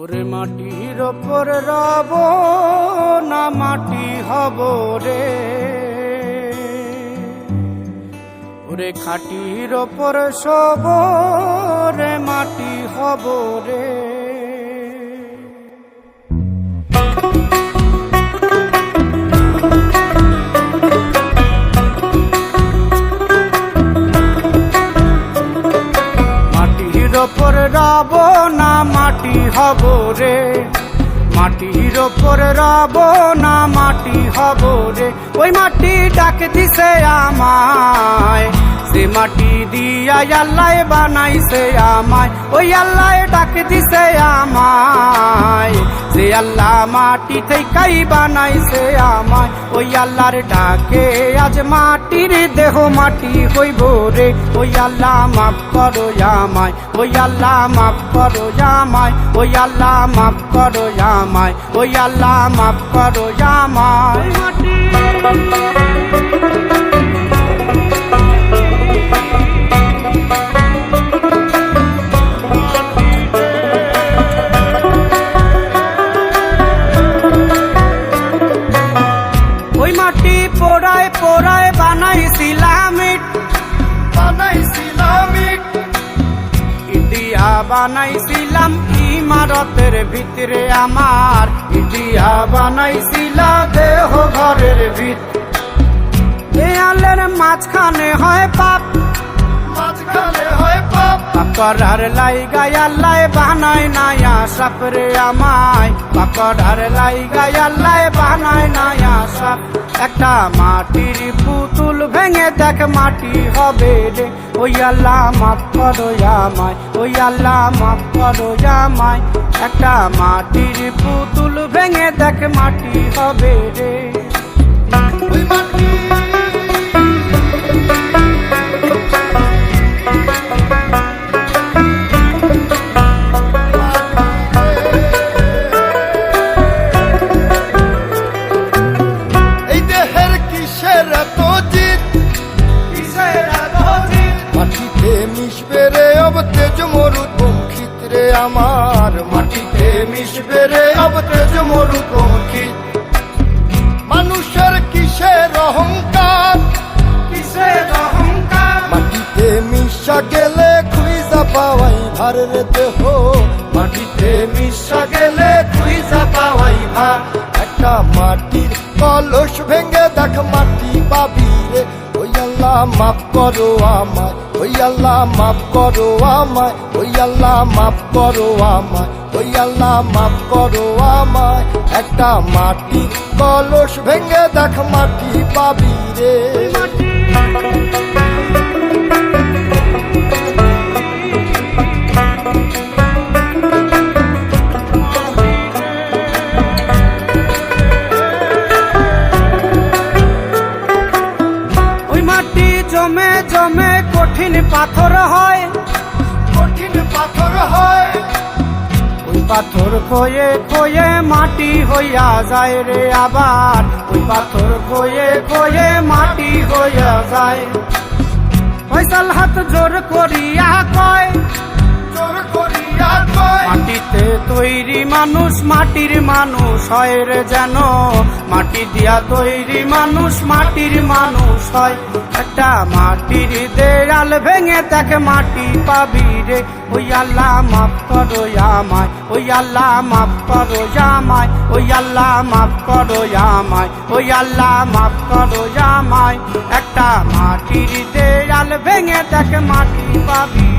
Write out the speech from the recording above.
ওরে মাটির ওপর রব না মাটি হব রে, ওরে খাটির ওপর সব রে মাটি হব রে। মাটির ওপর রব না মাটি হব রে, মাটির ওপর রব না মাটি হব রে। ওই মাটি ডাক দিছে আমায়, সে মাটি দিয়া আল্লাহ বানাইছে আমায়। ওই আল্লাহ ডাক দিছে আমায়, যে আল্লাহ মাটি থেকেই বানাইছে আমায়। ওই আল্লাহর ডাকে আজ মাটির দেহ মাটি হইব রে। ওই আল্লাহ মাফ করো আমায়, ওই আল্লাহ মাফ করো আমায়, ওই আল্লাহ মাফ করো আমায়, ওই আল্লাহ মাফ করো আমায়। ওই মাটি পোড়ায় পোড়ায় বানাইছিলাম ইট, বানাইছিলাম ইট, ইটিয়া বানাইছিলাম ইমারতের ভিতরে আমার, ইটিয়া বানাইছিলা দেহ ঘরের ভিত। দেয়ালের মাঝখানে হয় পাপ, মাঝখানে হয় পাপ, পাকড়ার লাইগায় আল্লাহ বানায় নায়া সাপ রে আমায়, পাকড়ার লাইগায় আল্লাহ বানায় নায়া সাপ। একটা মাটির পুতুল ভেঙে দেখ মাটি হবে রে। ওই আল্লাহ মাফ করো আমায়, ওই আল্লাহ মাফ করো আমায়। একটা মাটির পুতুল ভেঙে দেখ মাটি হবে রে। ওই মাটি আমার, মাটিতে মিশবে রে অব তেজ মরুপঙ্খিত। মানুষের কিসের অহংকার, কিসের অহংকার, মাটিতে মিশা গেলে খুঁজা পাওয়াই ভার রে দেহ, মাটিতে মিশা গেলে খুঁজা পাওয়াই ভার। একটা মাটির কলস ভেঙে দেখ মাটি পাবি রে। ওই আল্লাহ মাফ করো আমায়, ওই আল্লাহ মাফ করো আমায়, ওই আল্লাহ মাফ করো আমায়, ওই আল্লাহ মাফ করো আমায়। একটা মাটির কলস ভেঙে দেখ মাটি পাবি রে। জমে জমে কঠিন পাথর হয়, কঠিন পাথর হয়। ওই পাথর খয়ে খয়ে মাটি হইয়া যায় রে আবার, ওই পাথর খয়ে খয়ে মাটি হইয়া যায়। ফয়সাল হাত জোর করিয়া কয়, জোর করিয়া কয়, মাটিতে তৈরি মানুষ মাটির মানুষ হয় রে যেন, মাটি দিয়া তৈরি মানুষ মাটির মানুষ হয়। একটা মাটির দেয়াল ভেঙে দেখ মাটি পাবি রে। ওই আল্লাহ মাফ করো আমায়, ওই আল্লাহ মাফ করো আমায়, ওই আল্লাহ মাফ করো আমায়, ওই আল্লাহ মাফ করো আমায়। একটা মাটির দেয়াল ভেঙে দেখ মাটি পাবি।